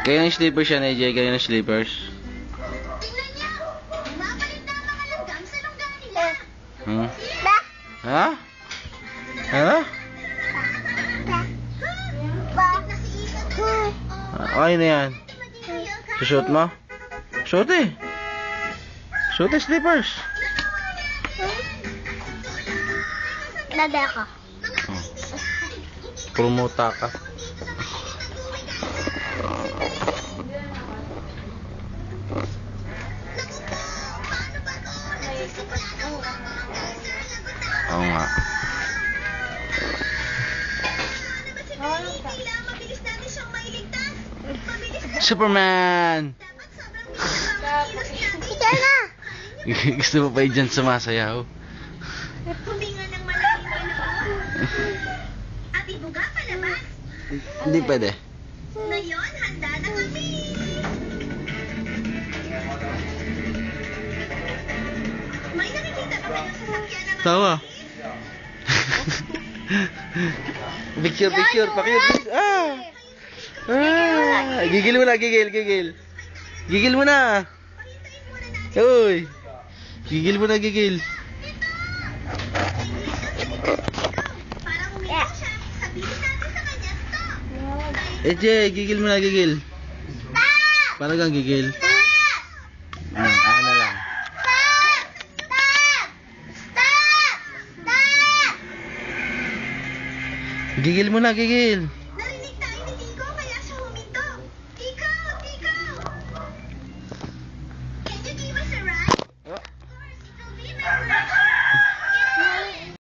Kaya yung slippers yan, AJ. Kaya yung slippers. Tingnan niyo! Mapalit na mga langgam sa lungga nila! Hmm? Ha? Ha? Bakit na si Isa doon? Okay na yan. Sushoot mo? Shoot eh. Shoot eh, slippers. Nade ako. Promote ka. Oo nga. Superman! Ika na! Gusto mo pa dyan sumasayaw? Huminga ng malalim na loob. At ibuga palabas. Hindi pwede. Ngayon, handa na kami. May nakikita ba kayong sasakyan na Tawa. Picture, picture. Pakita. Ah! Ah! Gigil mo na, gigil, gigil. Gigil mo na. Uy. Gigil mo na, gigil. Para huminga siya, sabihin natin sa kanya, stop! Eh, Jay, gigil mo na, gigil. Stop! Para kang gigil. Stop! Ano lang. Stop! Stop! Stop! Stop! Gigil mo na, gigil.